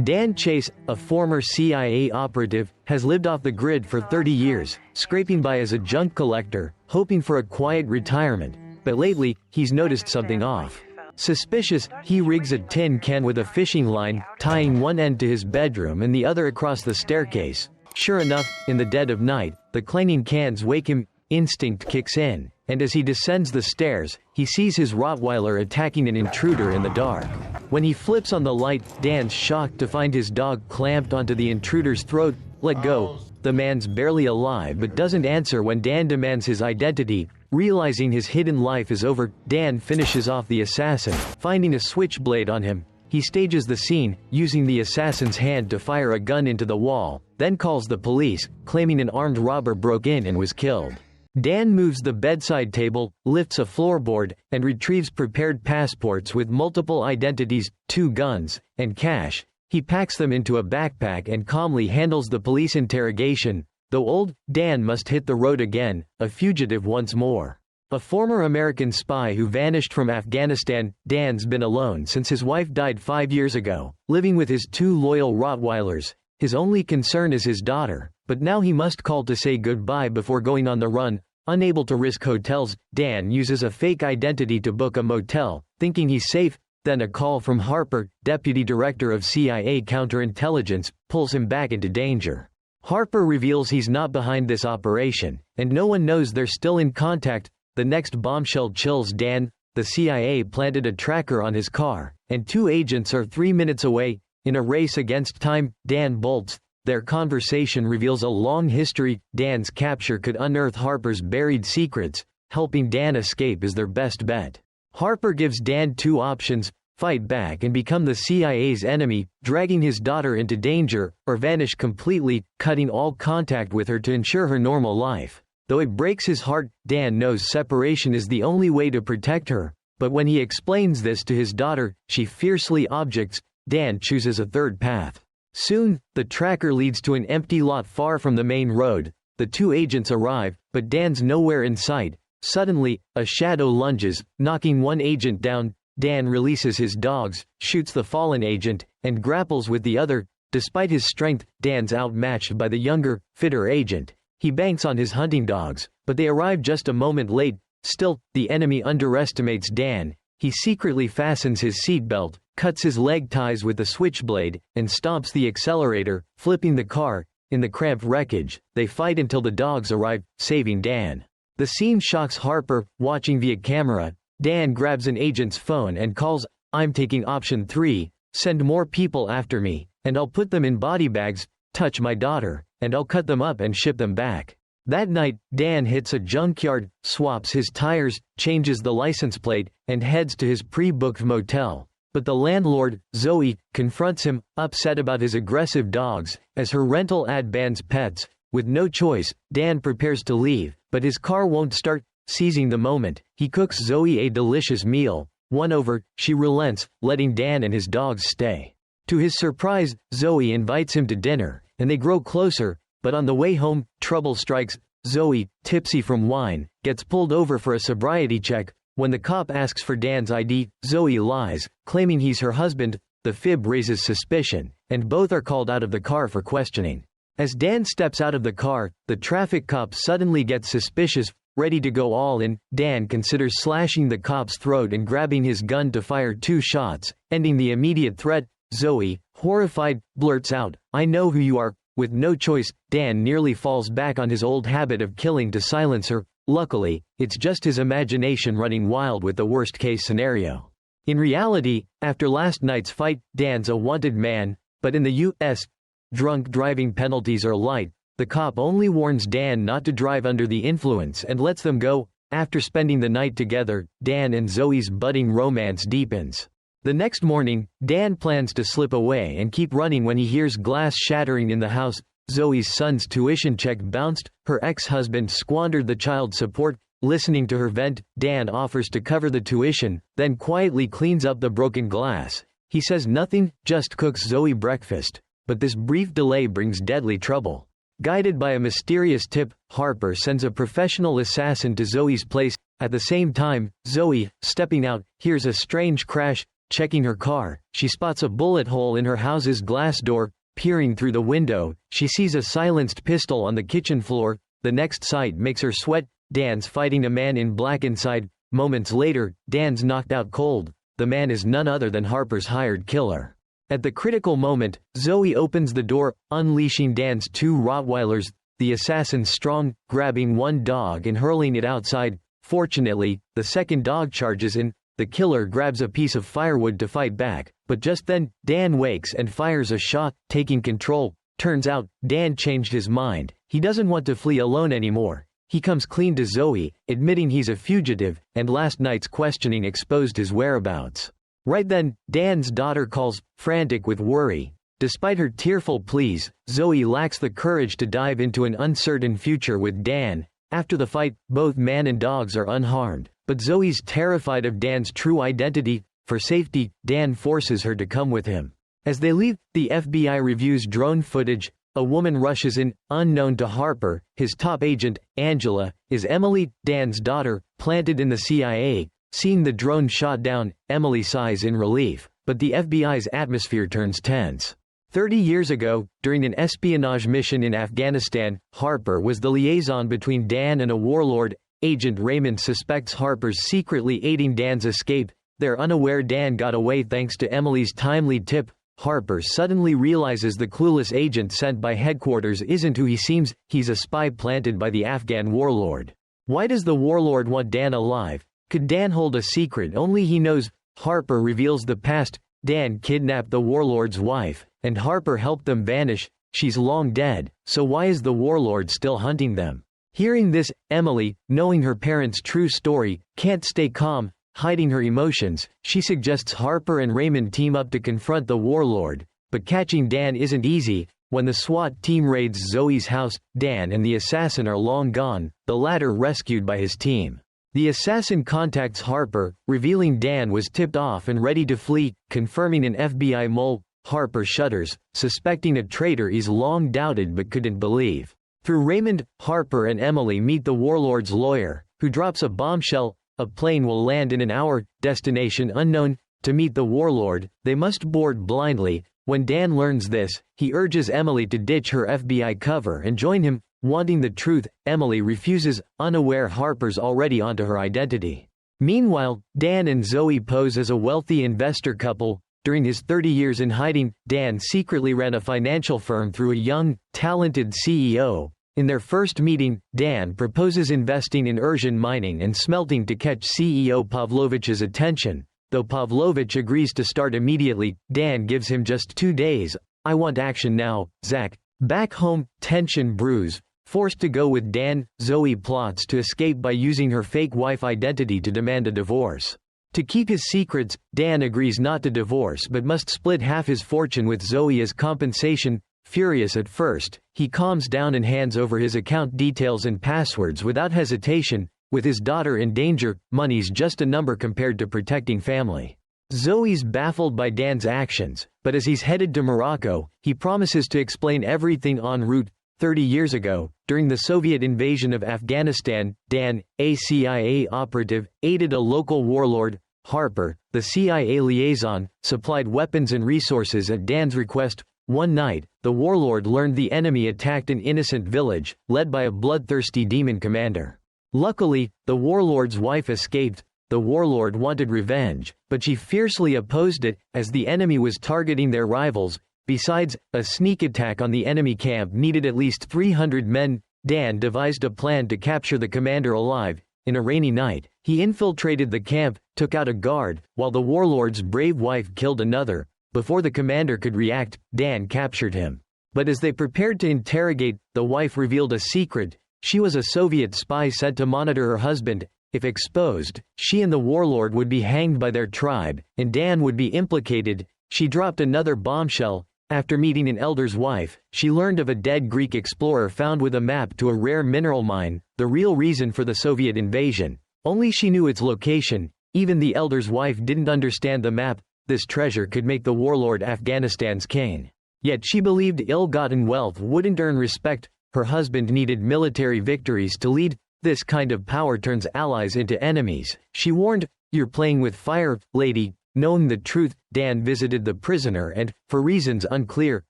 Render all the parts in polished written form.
Dan Chase, a former CIA operative, has lived off the grid for 30 years, scraping by as a junk collector, hoping for a quiet retirement. But lately, he's noticed something off. Suspicious, he rigs a tin can with a fishing line, tying one end to his bedroom and the other across the staircase. Sure enough, in the dead of night, the clanging cans wake him. Instinct kicks in, and as he descends the stairs, he sees his Rottweiler attacking an intruder in the dark. When he flips on the light, Dan's shocked to find his dog clamped onto the intruder's throat. Let go. The man's barely alive but doesn't answer when Dan demands his identity. Realizing his hidden life is over, Dan finishes off the assassin, finding a switchblade on him. He stages the scene, using the assassin's hand to fire a gun into the wall, then calls the police, claiming an armed robber broke in and was killed. Dan moves the bedside table, lifts a floorboard, and retrieves prepared passports with multiple identities, 2 guns, and cash. He packs them into a backpack and calmly handles the police interrogation. Though old, Dan must hit the road again, a fugitive once more. A former American spy who vanished from Afghanistan, Dan's been alone since his wife died 5 years ago, living with his 2 loyal Rottweilers. His only concern is his daughter, but now he must call to say goodbye before going on the run. Unable to risk hotels, Dan uses a fake identity to book a motel, thinking he's safe. Then a call from Harper, deputy director of CIA counterintelligence, pulls him back into danger. Harper reveals he's not behind this operation, and no one knows they're still in contact. The next bombshell chills Dan. The CIA planted a tracker on his car, and 2 agents are 3 minutes away. In a race against time, Dan bolts. Their conversation reveals a long history. Dan's capture could unearth Harper's buried secrets. Helping Dan escape is their best bet. Harper gives Dan 2 options: fight back and become the CIA's enemy, dragging his daughter into danger, or vanish completely, cutting all contact with her to ensure her normal life. Though it breaks his heart, Dan knows separation is the only way to protect her. But when he explains this to his daughter, she fiercely objects. Dan chooses a third path. Soon, the tracker leads to an empty lot far from the main road. The 2 agents arrive, but Dan's nowhere in sight. Suddenly, a shadow lunges, knocking one agent down. Dan releases his dogs, shoots the fallen agent, and grapples with the other. Despite his strength, Dan's outmatched by the younger, fitter agent. He banks on his hunting dogs, but they arrive just a moment late. Still, the enemy underestimates Dan. He secretly fastens his seatbelt, cuts his leg ties with the switchblade, and stomps the accelerator, flipping the car. In the cramped wreckage, they fight until the dogs arrive, saving Dan. The scene shocks Harper. Watching via camera, Dan grabs an agent's phone and calls. "I'm taking option 3, send more people after me, and I'll put them in body bags. Touch my daughter, and I'll cut them up and ship them back." That night, Dan hits a junkyard, swaps his tires, changes the license plate, and heads to his pre-booked motel. But the landlord, Zoe, confronts him, upset about his aggressive dogs, as her rental ad bans pets. With no choice, Dan prepares to leave, but his car won't start. Seizing the moment, he cooks Zoe a delicious meal. Won over, she relents, letting Dan and his dogs stay. To his surprise, Zoe invites him to dinner, and they grow closer. But on the way home, trouble strikes. Zoe, tipsy from wine, gets pulled over for a sobriety check. When the cop asks for Dan's ID, Zoe lies, claiming he's her husband. The fib raises suspicion, and both are called out of the car for questioning. As Dan steps out of the car, the traffic cop suddenly gets suspicious. Ready to go all in, Dan considers slashing the cop's throat and grabbing his gun to fire 2 shots, ending the immediate threat. Zoe, horrified, blurts out, "I know who you are." With no choice, Dan nearly falls back on his old habit of killing to silence her. Luckily, it's just his imagination running wild with the worst-case scenario. In reality, after last night's fight, Dan's a wanted man, but in the U.S., drunk driving penalties are light. The cop only warns Dan not to drive under the influence and lets them go. After spending the night together, Dan and Zoe's budding romance deepens. The next morning, Dan plans to slip away and keep running when he hears glass shattering in the house. Zoe's son's tuition check bounced. Her ex-husband squandered the child support. Listening to her vent, Dan offers to cover the tuition, then quietly cleans up the broken glass. He says nothing, just cooks Zoe breakfast. But this brief delay brings deadly trouble. Guided by a mysterious tip, Harper sends a professional assassin to Zoe's place. At the same time, Zoe, stepping out, hears a strange crash. checking her car, she spots a bullet hole in her house's glass door. Peering through the window, she sees a silenced pistol on the kitchen floor. The next sight makes her sweat. Dan's fighting a man in black inside. Moments later, Dan's knocked out cold. The man is none other than Harper's hired killer. At the critical moment, Zoe opens the door, unleashing Dan's two Rottweilers, the assassin's strong, grabbing one dog and hurling it outside. Fortunately, the second dog charges in. The killer grabs a piece of firewood to fight back, but just then, Dan wakes and fires a shot, taking control. Turns out, Dan changed his mind. He doesn't want to flee alone anymore. He comes clean to Zoe, admitting he's a fugitive, and last night's questioning exposed his whereabouts. Right then, Dan's daughter calls, frantic with worry. Despite her tearful pleas, Zoe lacks the courage to dive into an uncertain future with Dan. After the fight, both man and dogs are unharmed, but Zoe's terrified of Dan's true identity. For safety, Dan forces her to come with him. As they leave, the FBI reviews drone footage. A woman rushes in, unknown to Harper. His top agent, Angela, is Emily, Dan's daughter, planted in the CIA. Seeing the drone shot down, Emily sighs in relief, but the FBI's atmosphere turns tense. 30 years ago, during an espionage mission in Afghanistan, Harper was the liaison between Dan and a warlord. Agent Raymond suspects Harper's secretly aiding Dan's escape. They're unaware Dan got away thanks to Emily's timely tip. Harper suddenly realizes the clueless agent sent by headquarters isn't who he seems. He's a spy planted by the Afghan warlord. Why does the warlord want Dan alive? Could Dan hold a secret only he knows? Harper reveals the past. Dan kidnapped the warlord's wife, and Harper helped them vanish. She's long dead, so why is the warlord still hunting them? Hearing this, Emily, knowing her parents' true story, can't stay calm. Hiding her emotions, she suggests Harper and Raymond team up to confront the warlord. But catching Dan isn't easy. When the SWAT team raids Zoe's house, Dan and the assassin are long gone, the latter rescued by his team. The assassin contacts Harper, revealing Dan was tipped off and ready to flee, confirming an FBI mole. Harper shudders, suspecting a traitor he's long doubted but couldn't believe. Through Raymond, Harper and Emily meet the warlord's lawyer, who drops a bombshell. A plane will land in an hour, destination unknown. To meet the warlord, they must board blindly. When Dan learns this, he urges Emily to ditch her FBI cover and join him. Wanting the truth, Emily refuses, unaware Harper's already onto her identity. Meanwhile, Dan and Zoe pose as a wealthy investor couple. During his 30 years in hiding, Dan secretly ran a financial firm through a young, talented CEO. In their first meeting, Dan proposes investing in Ursian mining and smelting to catch CEO Pavlovich's attention. Though Pavlovich agrees to start immediately, Dan gives him just 2 days. I want action now, Zach. Back home, tension brews. Forced to go with Dan, Zoe plots to escape by using her fake wife identity to demand a divorce. To keep his secrets, Dan agrees not to divorce but must split half his fortune with Zoe as compensation. Furious at first, he calms down and hands over his account details and passwords without hesitation. With his daughter in danger, money's just a number compared to protecting family. Zoe's baffled by Dan's actions, but as he's headed to Morocco, he promises to explain everything en route. 30 years ago, during the Soviet invasion of Afghanistan, Dan, a CIA operative, aided a local warlord. Harper, the CIA liaison, supplied weapons and resources at Dan's request. One night, the warlord learned the enemy attacked an innocent village, led by a bloodthirsty demon commander. Luckily, the warlord's wife escaped. The warlord wanted revenge, but she fiercely opposed it, as the enemy was targeting their rivals. Besides, a sneak attack on the enemy camp needed at least 300 men. Dan devised a plan to capture the commander alive. In a rainy night, he infiltrated the camp, took out a guard, while the warlord's brave wife killed another. Before the commander could react, Dan captured him. But as they prepared to interrogate, the wife revealed a secret. She was a Soviet spy sent to monitor her husband. If exposed, she and the warlord would be hanged by their tribe, and Dan would be implicated. She dropped another bombshell. After meeting an elder's wife, she learned of a dead Greek explorer found with a map to a rare mineral mine, the real reason for the Soviet invasion. Only she knew its location. Even the elder's wife didn't understand the map. This treasure could make the warlord Afghanistan's king. Yet she believed ill-gotten wealth wouldn't earn respect. Her husband needed military victories to lead. This kind of power turns allies into enemies. She warned, "You're playing with fire, lady. Knowing the truth, Dan visited the prisoner and, for reasons unclear,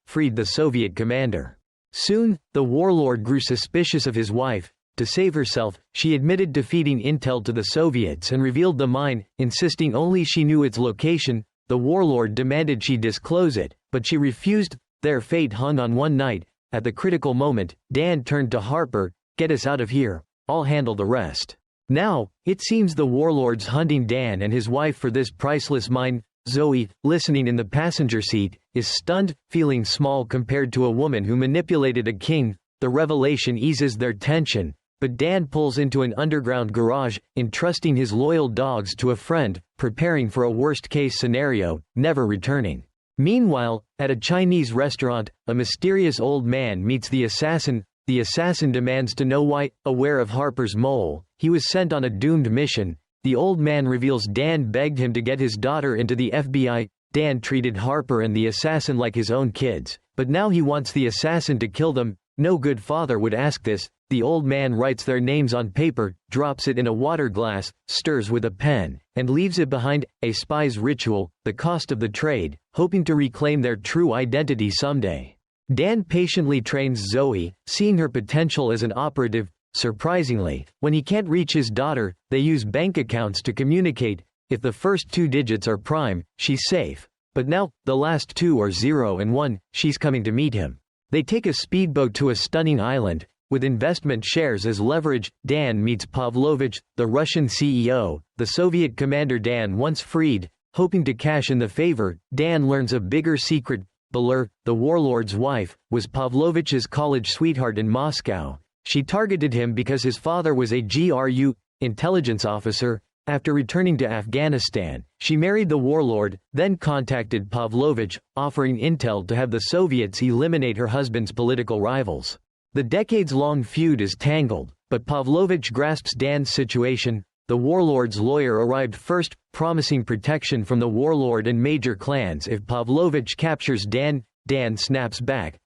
freed the Soviet commander. Soon, the warlord grew suspicious of his wife. To save herself, she admitted defeating intel to the Soviets and revealed the mine, insisting only she knew its location. The warlord demanded she disclose it, but she refused. Their fate hung on one night. At the critical moment, Dan turned to Harper, "Get us out of here. I'll handle the rest." Now, it seems the warlord's hunting Dan and his wife for this priceless mine. Zoe, listening in the passenger seat, is stunned, feeling small compared to a woman who manipulated a king. The revelation eases their tension, but Dan pulls into an underground garage, entrusting his loyal dogs to a friend, preparing for a worst-case scenario, never returning. Meanwhile, at a Chinese restaurant, a mysterious old man meets the assassin. The assassin demands to know why. Aware of Harper's mole, he was sent on a doomed mission. The old man reveals Dan begged him to get his daughter into the FBI. Dan treated Harper and the assassin like his own kids, but now he wants the assassin to kill them. No good father would ask this. The old man writes their names on paper, drops it in a water glass, stirs with a pen, and leaves it behind. A spy's ritual, the cost of the trade, hoping to reclaim their true identity someday. Dan patiently trains Zoe, seeing her potential as an operative. Surprisingly, when he can't reach his daughter, they use bank accounts to communicate. If the first 2 digits are prime, she's safe. But now, the last 2 are 0 and 1, she's coming to meet him. They take a speedboat to a stunning island. With investment shares as leverage, Dan meets Pavlovich, the Russian CEO, the Soviet commander Dan once freed. Hoping to cash in the favor, Dan learns a bigger secret. Balur, the warlord's wife, was Pavlovich's college sweetheart in Moscow. She targeted him because his father was a GRU intelligence officer. After returning to Afghanistan, she married the warlord, then contacted Pavlovich, offering intel to have the Soviets eliminate her husband's political rivals. The decades-long feud is tangled, but Pavlovich grasps Dan's situation. The warlord's lawyer arrived first, promising protection from the warlord and major clans if Pavlovich captures Dan. Dan snaps back.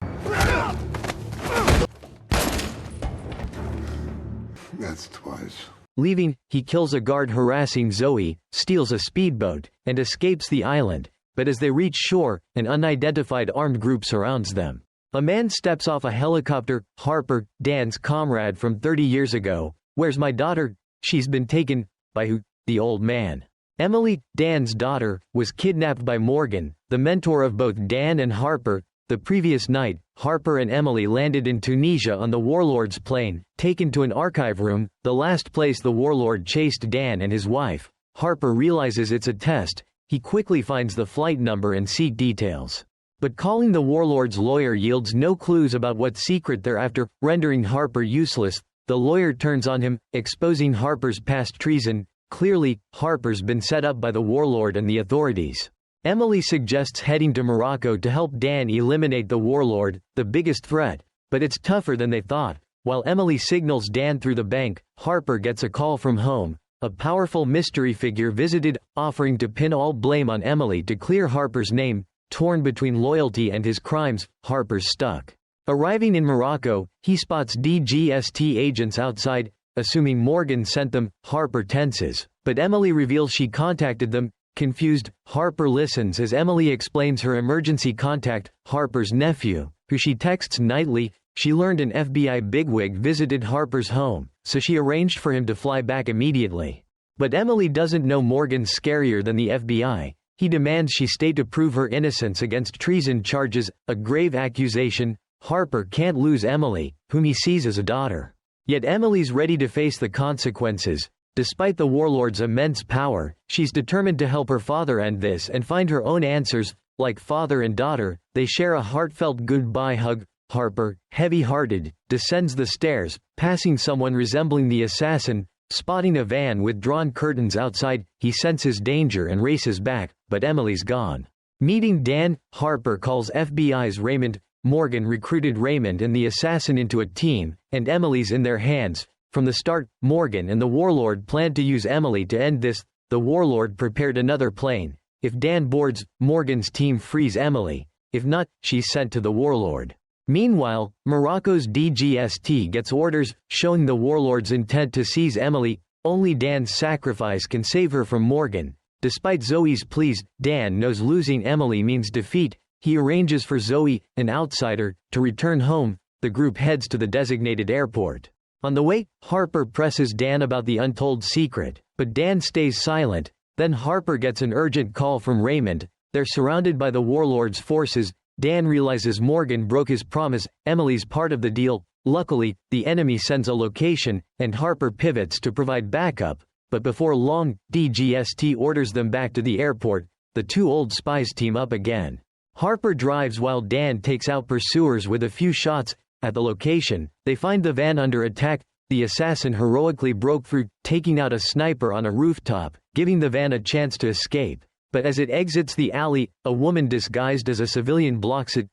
That's twice. Leaving, he kills a guard harassing Zoe, steals a speedboat, and escapes the island. But as they reach shore, an unidentified armed group surrounds them. A man steps off a helicopter. Harper, Dan's comrade from 30 years ago. "Where's my daughter?" "She's been taken." "By who?" "The old man." Emily, Dan's daughter, was kidnapped by Morgan, the mentor of both Dan and Harper. The previous night, Harper and Emily landed in Tunisia on the warlord's plane, taken to an archive room, the last place the warlord chased Dan and his wife. Harper realizes it's a test. He quickly finds the flight number and seat details. But calling the warlord's lawyer yields no clues about what secret they're after, rendering Harper useless. The lawyer turns on him, exposing Harper's past treason. Clearly, Harper's been set up by the warlord and the authorities. Emily suggests heading to Morocco to help Dan eliminate the warlord, the biggest threat. But it's tougher than they thought. While Emily signals Dan through the bank, Harper gets a call from home. A powerful mystery figure visited, offering to pin all blame on Emily to clear Harper's name. Torn between loyalty and his crimes, Harper's stuck. Arriving in Morocco, he spots DGST agents outside. Assuming Morgan sent them, Harper tenses, but Emily reveals she contacted them. Confused, Harper listens as Emily explains her emergency contact, Harper's nephew, who she texts nightly. She learned an FBI bigwig visited Harper's home, so she arranged for him to fly back immediately. But Emily doesn't know Morgan's scarier than the FBI. He demands she stay to prove her innocence against treason charges, a grave accusation. Harper can't lose Emily, whom he sees as a daughter. Yet Emily's ready to face the consequences. Despite the warlord's immense power, she's determined to help her father end this and find her own answers. Like father and daughter, they share a heartfelt goodbye hug. Harper, heavy-hearted, descends the stairs, passing someone resembling the assassin. Spotting a van with drawn curtains outside, he senses danger and races back, but Emily's gone. Meeting Dan, Harper calls FBI's Raymond. Morgan recruited Raymond and the assassin into a team, and Emily's in their hands. From the start, Morgan and the warlord planned to use Emily to end this. The warlord prepared another plane. If Dan boards, Morgan's team frees Emily. If not, she's sent to the warlord. Meanwhile, Morocco's DGST gets orders, showing the warlord's intent to seize Emily. Only Dan's sacrifice can save her from Morgan. Despite Zoe's pleas, Dan knows losing Emily means defeat. He arranges for Zoe, an outsider, to return home. The group heads to the designated airport. On the way, Harper presses Dan about the untold secret, but Dan stays silent. Then Harper gets an urgent call from Raymond. They're surrounded by the warlord's forces. Dan realizes Morgan broke his promise. Emily's part of the deal. Luckily, the enemy sends a location, and Harper pivots to provide backup. But before long, DGST orders them back to the airport. The two old spies team up again. Harper drives while Dan takes out pursuers with a few shots. At the location, they find the van under attack. The assassin heroically broke through, taking out a sniper on a rooftop, giving the van a chance to escape. But as it exits the alley, a woman disguised as a civilian blocks it.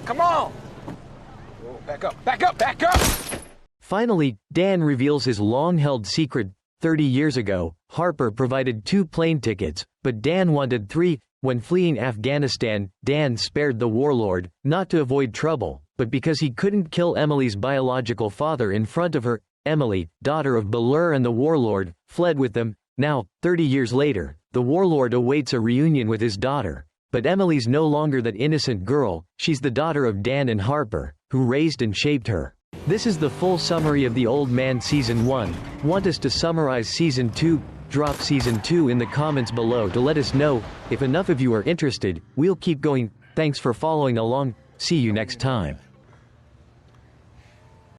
Come on! Whoa, back up, back up, back up! Finally, Dan reveals his long-held secret. 30 years ago, Harper provided 2 plane tickets, but Dan wanted 3. When fleeing Afghanistan, Dan spared the warlord, not to avoid trouble, but because he couldn't kill Emily's biological father in front of her. Emily, daughter of Balur and the warlord, fled with them. Now, 30 years later, the warlord awaits a reunion with his daughter. But Emily's no longer that innocent girl, she's the daughter of Dan and Harper, who raised and shaped her. This is the full summary of The Old Man Season 1. Want us to summarize Season 2? Drop Season 2 in the comments below to let us know. If enough of you are interested, we'll keep going. Thanks for following along. See you next time.